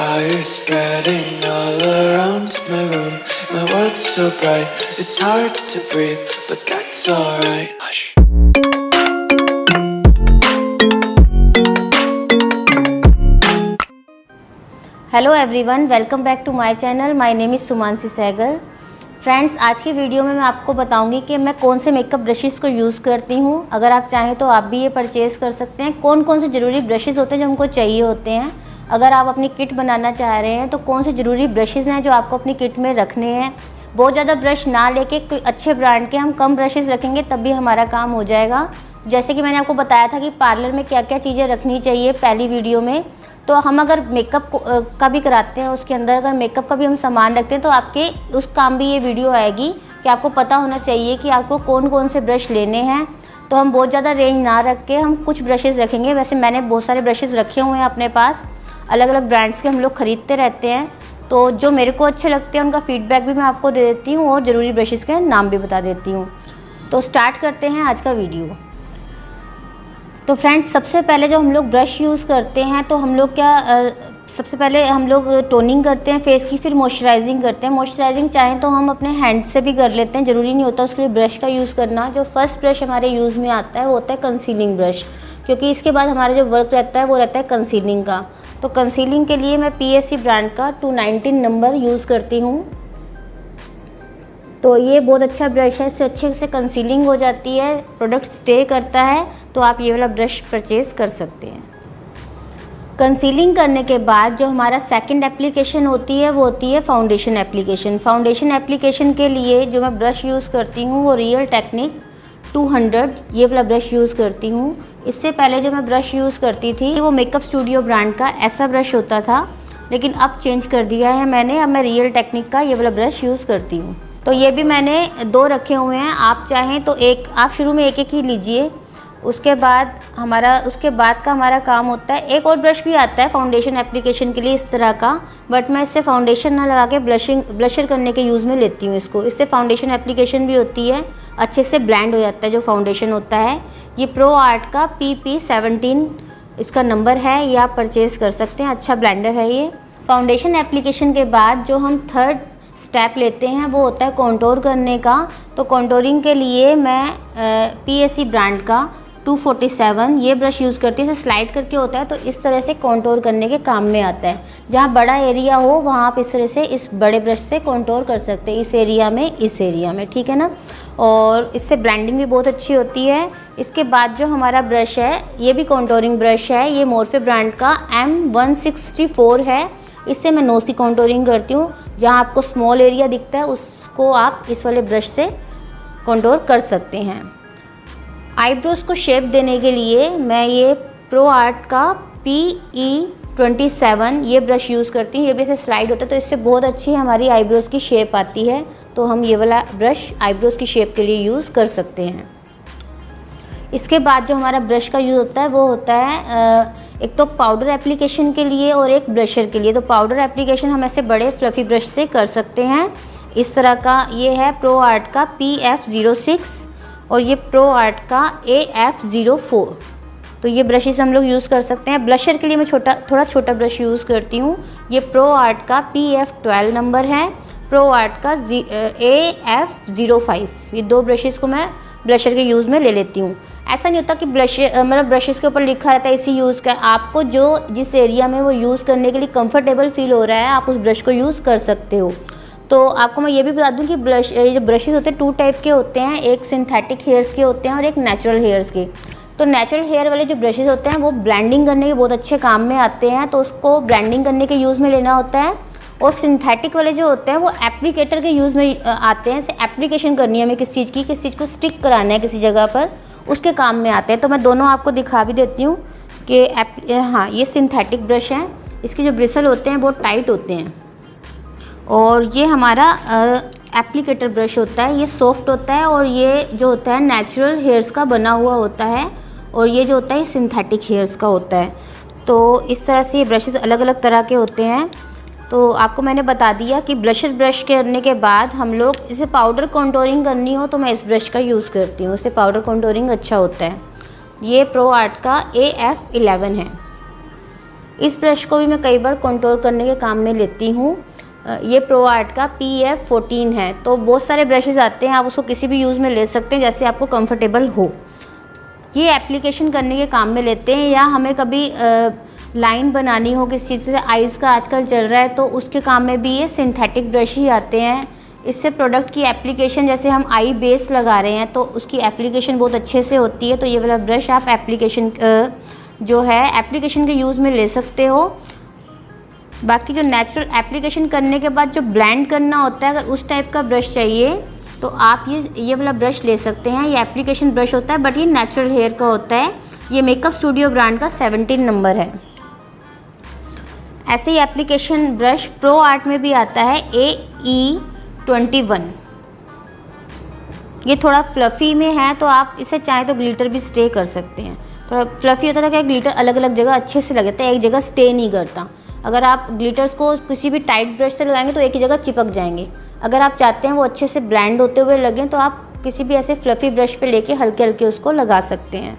fire spreading all around my room. My world's so bright, it's hard to breathe, but that's alright. Hush. Hello everyone, welcome back to my channel. My name is Sumansi Sehgal. Friends, आज की video में मैं आपको बताऊंगी कि मैं कौन से मेकअप ब्रशेस को यूज़ करती हूं। अगर आप चाहें तो आप भी ये परचेज़ कर सकते हैं। कौन कौन से ज़रूरी ब्रशेस होते हैं जो हमको चाहिए होते हैं। अगर आप अपनी किट बनाना चाह रहे हैं तो कौन से ज़रूरी ब्रशेस हैं जो आपको अपनी किट में रखने हैं। बहुत ज़्यादा ब्रश ना लेके कोई अच्छे ब्रांड के हम कम ब्रशेज़ रखेंगे तब भी हमारा काम हो जाएगा। जैसे कि मैंने आपको बताया था कि पार्लर में क्या क्या चीज़ें रखनी चाहिए पहली वीडियो में। तो हम अगर मेकअप का भी कराते हैं, उसके अंदर अगर मेकअप का भी हम सामान रखते हैं तो आपके उस काम भी ये वीडियो आएगी कि आपको पता होना चाहिए कि आपको कौन कौन से ब्रश लेने हैं। तो हम बहुत ज़्यादा रेंज ना रख के हम कुछ ब्रशेज़ रखेंगे। वैसे मैंने बहुत सारे ब्रशेज़ रखे हुए हैं अपने पास, अलग अलग ब्रांड्स के हम लोग ख़रीदते रहते हैं। तो जो मेरे को अच्छे लगते हैं उनका फ़ीडबैक भी मैं आपको दे देती हूँ और ज़रूरी ब्रशेज़ के नाम भी बता देती हूँ। तो स्टार्ट करते हैं आज का वीडियो। तो फ्रेंड्स, सबसे पहले जो हम लोग ब्रश यूज़ करते हैं तो हम लोग सबसे पहले हम लोग टोनिंग करते हैं फेस की, फिर मॉइस्चराइजिंग करते हैं। मॉइस्चराइजिंग चाहें तो हम अपने हैंड से भी कर लेते हैं, ज़रूरी नहीं होता उसके लिए ब्रश का यूज़ करना। जो फर्स्ट ब्रश हमारे यूज़ में आता है वो होता है कंसीलिंग ब्रश, क्योंकि इसके बाद हमारा जो वर्क रहता है वो रहता है कंसीलिंग का। तो कंसीलिंग के लिए मैं PSC ब्रांड का 219 नंबर यूज़ करती हूँ। तो ये बहुत अच्छा ब्रश है, इससे अच्छे से कंसीलिंग हो जाती है, प्रोडक्ट स्टे करता है। तो आप ये वाला ब्रश परचेज़ कर सकते हैं। कंसीलिंग करने के बाद जो हमारा सेकंड एप्लीकेशन होती है वो होती है फाउंडेशन एप्लीकेशन। फाउंडेशन एप्लीकेशन के लिए जो मैं ब्रश यूज़ करती हूँ वो रियल टेक्निक 200 ये वाला ब्रश यूज़ करती हूँ। इससे पहले जो मैं ब्रश यूज़ करती थी वो मेकअप स्टूडियो ब्रांड का ऐसा ब्रश होता था, लेकिन अब चेंज कर दिया है मैंने। अब मैं रियल टेक्निक का ये वाला ब्रश यूज़ करती हूँ। तो ये भी मैंने 2 रखे हुए हैं, आप चाहें तो एक, आप शुरू में एक ही लीजिए। उसके बाद का हमारा काम होता है, एक और ब्रश भी आता है फाउंडेशन एप्लीकेशन के लिए इस तरह का, बट मैं इससे फाउंडेशन ना लगा के ब्लशर करने के यूज़ में लेती हूँ इसको। इससे फाउंडेशन एप्लीकेशन भी होती है, अच्छे से ब्लेंड हो जाता है जो फाउंडेशन होता है। ये प्रो आर्ट का PP17 इसका नंबर है, ये आप परचेज़ कर सकते हैं, अच्छा ब्लेंडर है ये। फाउंडेशन एप्लीकेशन के बाद जो हम थर्ड स्टेप लेते हैं वो होता है कॉन्टोर करने का। तो कॉन्टोरिंग के लिए मैं PSC ब्रांड का 247 ये ब्रश यूज़ करती हूँ। इसे स्लाइड करके होता है तो इस तरह से कॉन्टोर करने के काम में आता है। जहाँ बड़ा एरिया हो वहाँ आप इस तरह से इस बड़े ब्रश से कॉन्टोर कर सकते हैं, इस एरिया में, ठीक है ना। और इससे ब्लेंडिंग भी बहुत अच्छी होती है। इसके बाद जो हमारा ब्रश है ये भी कॉन्टोरिंग ब्रश है, ये मोरफे ब्रांड का M164 है। इससे मैं नोज़ की कॉन्टोरिंग करती हूँ। जहाँ आपको स्मॉल एरिया दिखता है उसको आप इस वाले ब्रश से कॉन्टोर कर सकते हैं। आईब्रोज़ को शेप देने के लिए मैं ये प्रो आर्ट का PE27 ये ब्रश यूज़ करती हूँ। ये भी ऐसे स्लाइड होता है तो इससे बहुत अच्छी हमारी आईब्रोज़ की शेप आती है। तो हम ये वाला ब्रश आईब्रोज़ की शेप के लिए यूज़ कर सकते हैं। इसके बाद जो हमारा ब्रश का यूज़ होता है वो होता है एक तो पाउडर एप्लीकेशन के लिए और एक ब्रशर के लिए। तो पाउडर एप्लीकेशन हम ऐसे बड़े फ्लफ़ी ब्रश से कर सकते हैं। इस तरह का ये है प्रो आर्ट का PF06 और ये प्रो आर्ट का AF04। तो ये ब्रशेस हम लोग यूज़ कर सकते हैं। ब्लशर के लिए मैं थोड़ा छोटा ब्रश यूज़ करती हूँ। ये प्रो आर्ट का PF12 नंबर है, प्रो आर्ट का AF05। ये 2 ब्रशेस को मैं ब्लशर के यूज़ में ले लेती हूँ। ऐसा नहीं होता कि ब्रशेस के ऊपर लिखा रहता है इसी यूज़ का। आपको जिस एरिया में वो यूज़ करने के लिए कंफर्टेबल फील हो रहा है आप उस ब्रश को यूज़ कर सकते हो। तो आपको मैं ये भी बता दूं कि ये जो ब्रशेस होते हैं 2 टाइप के होते हैं, एक सिंथेटिक हेयर्स के होते हैं और एक नेचुरल हेयर्स के। तो नेचुरल हेयर वाले जो ब्रशेस होते हैं वो ब्लेंडिंग करने के बहुत अच्छे काम में आते हैं, तो उसको ब्लेंडिंग करने के यूज़ में लेना होता है। और सिंथेटिक वाले जो होते हैं वो एप्लीकेटर के यूज़ में आते हैं। जैसे एप्लीकेशन करनी है हमें किस चीज़ को स्टिक कराना है किसी जगह पर, उसके काम में आते हैं। तो मैं दोनों आपको दिखा भी देती हूँ कि हाँ, ये सिंथेटिक ब्रश है, इसके जो ब्रिसल होते हैं बहुत टाइट होते हैं। और ये हमारा एप्लीकेटर ब्रश होता है, ये सॉफ्ट होता है और ये जो होता है नेचुरल हेयर्स का बना हुआ होता है और ये जो होता है सिंथेटिक हेयर्स का होता है। तो इस तरह से ये ब्रशेस अलग अलग तरह के होते हैं। तो आपको मैंने बता दिया कि ब्लशर ब्रश करने के बाद हम लोग इसे पाउडर कॉन्टोरिंग करनी हो तो मैं इस ब्रश का यूज़ करती हूँ, इससे पाउडर कॉन्टोरिंग अच्छा होता है। ये प्रो आर्ट का AF11 है। इस ब्रश को भी मैं कई बार कंटूर करने के काम में लेती हूँ। ये प्रो आर्ट का PF14 है। तो बहुत सारे ब्रशेज़ आते हैं, आप उसको किसी भी यूज़ में ले सकते हैं जैसे आपको कंफर्टेबल हो। ये एप्लीकेशन करने के काम में लेते हैं, या हमें कभी लाइन बनानी हो किसी चीज़ से, आइज़ का आजकल चल रहा है तो उसके काम में भी ये सिंथेटिक ब्रश ही आते हैं। इससे प्रोडक्ट की एप्लीकेशन, जैसे हम आई बेस लगा रहे हैं तो उसकी एप्लीकेशन बहुत अच्छे से होती है। तो ये वाला ब्रश आप एप्लीकेशन जो है एप्लीकेशन के यूज़ में ले सकते हो। बाकी जो नेचुरल एप्लीकेशन करने के बाद जो ब्लेंड करना होता है, अगर उस टाइप का ब्रश चाहिए तो आप ये वाला ब्रश ले सकते हैं। ये एप्लीकेशन ब्रश होता है बट ये नेचुरल हेयर का होता है। ये मेकअप स्टूडियो ब्रांड का 17 नंबर है। ऐसे ही एप्लीकेशन ब्रश प्रो आर्ट में भी आता है AE21। ये थोड़ा फ्लफ़ी में है तो आप इसे चाहें तो ग्लिटर भी स्टे कर सकते हैं। थोड़ा फ्लफ़ी होता है कि ग्लिटर अलग अलग जगह अच्छे से लगता है, एक जगह स्टे नहीं करता। अगर आप ग्लिटर्स को किसी भी टाइट ब्रश से लगाएंगे तो एक ही जगह चिपक जाएंगे। अगर आप चाहते हैं वो अच्छे से ब्लेंड होते हुए लगें तो आप किसी भी ऐसे फ्लफ़ी ब्रश पे लेके हल्के हल्के उसको लगा सकते हैं।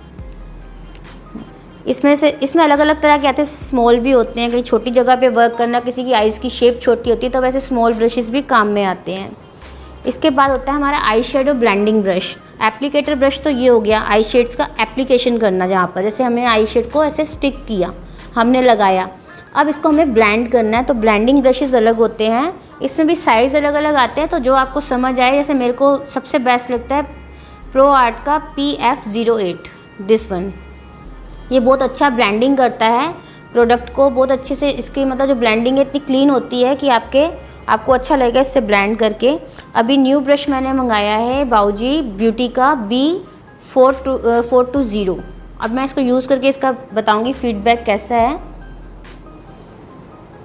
इसमें अलग अलग तरह के आते हैं, स्मॉल भी होते हैं, कहीं छोटी जगह पे वर्क करना, किसी की आइज़ की शेप छोटी होती है तो वैसे स्मॉल ब्रशेस भी काम में आते हैं। इसके बाद होता है हमारा eye shadow blending brush. Applicator brush तो ये हो गया आई शेड्स का एप्लीकेशन करना, जहाँ पर जैसे हमने आई शेड को ऐसे स्टिक किया, हमने लगाया, अब इसको हमें ब्लेंड करना है। तो ब्लेंडिंग ब्रशेज़ अलग होते हैं, इसमें भी साइज़ अलग अलग आते हैं। तो जो आपको समझ आए, जैसे मेरे को सबसे बेस्ट लगता है प्रो आर्ट का PF08, दिस वन। ये बहुत अच्छा ब्लेंडिंग करता है प्रोडक्ट को, बहुत अच्छे से इसकी मतलब जो ब्लेंडिंग है इतनी क्लीन होती है कि आपको अच्छा लगेगा इससे ब्लेंड करके। अभी न्यू ब्रश मैंने मंगाया है बाऊजी ब्यूटी का B420। अब मैं इसको यूज़ करके इसका बताऊंगी फीडबैक कैसा है।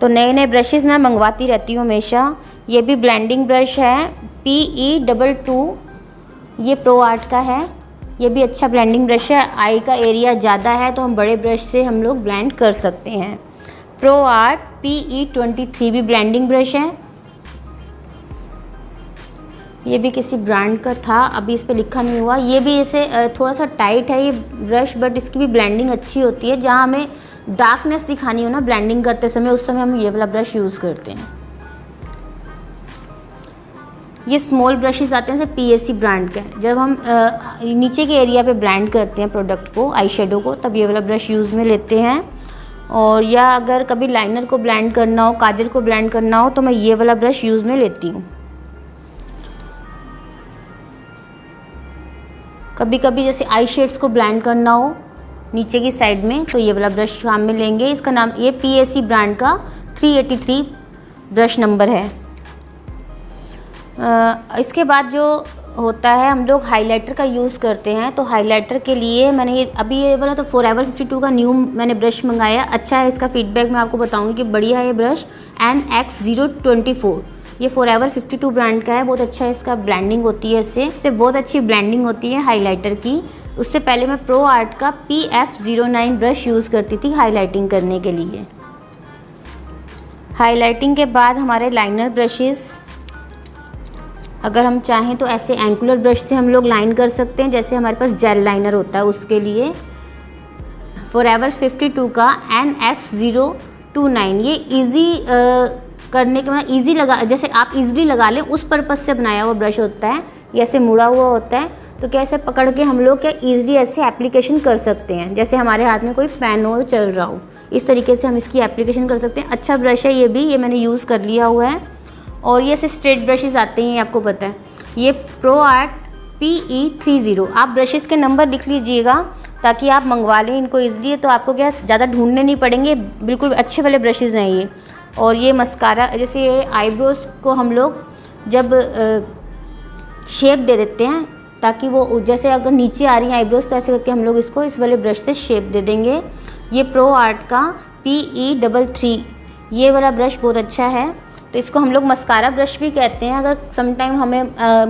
तो नए नए ब्रशेज़ मैं मंगवाती रहती हूँ हमेशा। ये भी ब्लेंडिंग ब्रश है PE22, ये प्रो आर्ट का है। ये भी अच्छा ब्लेंडिंग ब्रश है। आई का एरिया ज़्यादा है तो हम बड़े ब्रश से हम लोग ब्लेंड कर सकते हैं। प्रो आर्ट PE23 भी ब्लेंडिंग ब्रश है। ये भी किसी ब्रांड का था, अभी इस पे लिखा नहीं हुआ। ये भी ऐसे थोड़ा सा टाइट है ये ब्रश, बट इसकी भी ब्लेंडिंग अच्छी होती है। जहाँ हमें डार्कनेस दिखानी हो ना ब्लेंडिंग करते समय, उस समय हम ये वाला ब्रश यूज़ करते हैं। ये स्मॉल ब्रशेज़ आते हैं जैसे PSC ब्रांड का है। जब हम नीचे के एरिया पे ब्लेंड करते हैं प्रोडक्ट को, आई शेडो को, तब ये वाला ब्रश यूज़ में लेते हैं। और या अगर कभी लाइनर को ब्लेंड करना हो, काजल को ब्लेंड करना हो, तो मैं ये वाला ब्रश यूज़ में लेती हूँ। कभी कभी जैसे आई शेड्स को ब्लेंड करना हो नीचे की साइड में, तो ये वाला ब्रश काम में लेंगे। इसका नाम ये PSC ब्रांड का 383 ब्रश नंबर है। इसके बाद जो होता है, हम लोग हाइलाइटर का यूज़ करते हैं। तो हाइलाइटर के लिए मैंने ये वाला तो फॉरएवर 52 का न्यू मैंने ब्रश मंगाया। अच्छा है, इसका फीडबैक मैं आपको बताऊंगी कि बढ़िया है ये ब्रश। NX024, ये फॉरएवर 52 ब्रांड का है। बहुत अच्छा है, इसका ब्लेंडिंग होती है, इससे तो बहुत अच्छी ब्लेंडिंग होती है हाइलाइटर की। उससे पहले मैं प्रो आर्ट का PF09 ब्रश यूज़ करती थी हाइलाइटिंग करने के लिए। हाइलाइटिंग के बाद हमारे लाइनर ब्रशेस, अगर हम चाहें तो ऐसे एंकुलर ब्रश से हम लोग लाइन कर सकते हैं, जैसे हमारे पास जेल लाइनर होता है उसके लिए। फॉरएवर 52 का NX029, ये इजी करने के बाद इजी लगा, जैसे आप इजीली लगा लें उस पर्पज़ से बनाया हुआ ब्रश होता है। ये ऐसे मुड़ा हुआ होता है, तो कैसे पकड़ के हम लोग क्या ईजिली ऐसे एप्लीकेशन कर सकते हैं, जैसे हमारे हाथ में कोई पेन हो चल रहा हो, इस तरीके से हम इसकी एप्लीकेशन कर सकते हैं। अच्छा ब्रश है ये भी, ये मैंने यूज़ कर लिया हुआ है। और ये ऐसे स्ट्रेट ब्रशेज़ आते हैं, आपको पता है। ये प्रो आर्ट PE30, आप ब्रशेज़ के नंबर लिख लीजिएगा ताकि आप मंगवा लें इनको ईजिली। तो आपको क्या ज़्यादा ढूंढने नहीं पड़ेंगे, बिल्कुल अच्छे वाले ब्रशेज़ हैं ये। और ये मस्कारा, जैसे ये आईब्रोज़ को हम लोग जब शेप दे देते हैं, ताकि वो जैसे अगर नीचे आ रही हैं आईब्रोज़, तो ऐसे करके हम लोग इसको इस वाले ब्रश से शेप दे देंगे। ये प्रो आर्ट का PE33, ये वाला ब्रश बहुत अच्छा है। तो इसको हम लोग मस्कारा ब्रश भी कहते हैं। अगर समटाइम हमें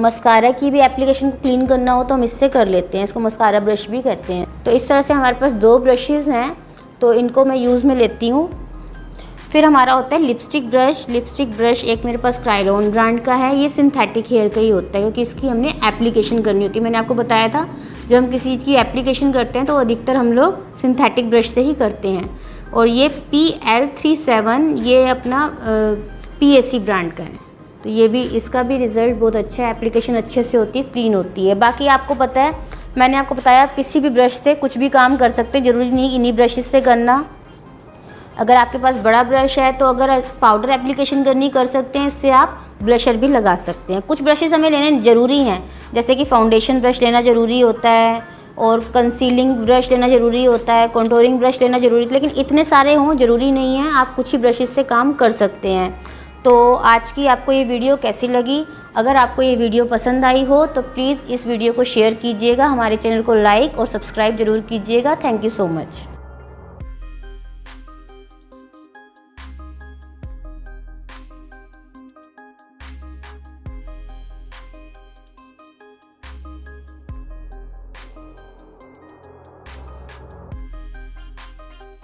मस्कारा की भी एप्लीकेशन को क्लीन करना हो तो हम इससे कर लेते हैं, इसको मस्कारा ब्रश भी कहते हैं। तो इस तरह से हमारे पास 2 ब्रशेज़ हैं, तो इनको मैं यूज़ में लेती हूँ। फिर हमारा होता है लिपस्टिक ब्रश। लिपस्टिक ब्रश एक मेरे पास क्रायोन ब्रांड का है। ये सिंथेटिक हेयर का ही होता है, क्योंकि इसकी हमने एप्लीकेशन करनी होती है। मैंने आपको बताया था जब हम किसी चीज़ की एप्लीकेशन करते हैं तो अधिकतर हम लोग सिंथेटिक ब्रश से ही करते हैं। और ये PL37 ये अपना PAC ब्रांड का है। तो ये भी, इसका भी रिज़ल्ट बहुत अच्छा है, एप्लीकेशन अच्छे से होती है, क्लीन होती है। बाकी आपको पता है, मैंने आपको बताया किसी भी ब्रश से कुछ भी काम कर सकते हैं, ज़रूरी नहीं इन्हीं ब्रशेस से करना। अगर आपके पास बड़ा ब्रश है तो अगर पाउडर एप्लीकेशन करनी कर सकते हैं, इससे आप ब्लशर भी लगा सकते हैं। कुछ ब्रशेस हमें लेने ज़रूरी हैं, जैसे कि फाउंडेशन ब्रश लेना ज़रूरी होता है और कंसीलिंग ब्रश लेना ज़रूरी होता है, कंटूरिंग ब्रश लेना ज़रूरी, लेकिन इतने सारे हों ज़रूरी नहीं है, आप कुछ ही ब्रशेस से काम कर सकते हैं। तो आज की आपको ये वीडियो कैसी लगी? अगर आपको ये वीडियो पसंद आई हो तो प्लीज़ इस वीडियो को शेयर कीजिएगा, हमारे चैनल को लाइक और सब्सक्राइब ज़रूर कीजिएगा। Thank you so much.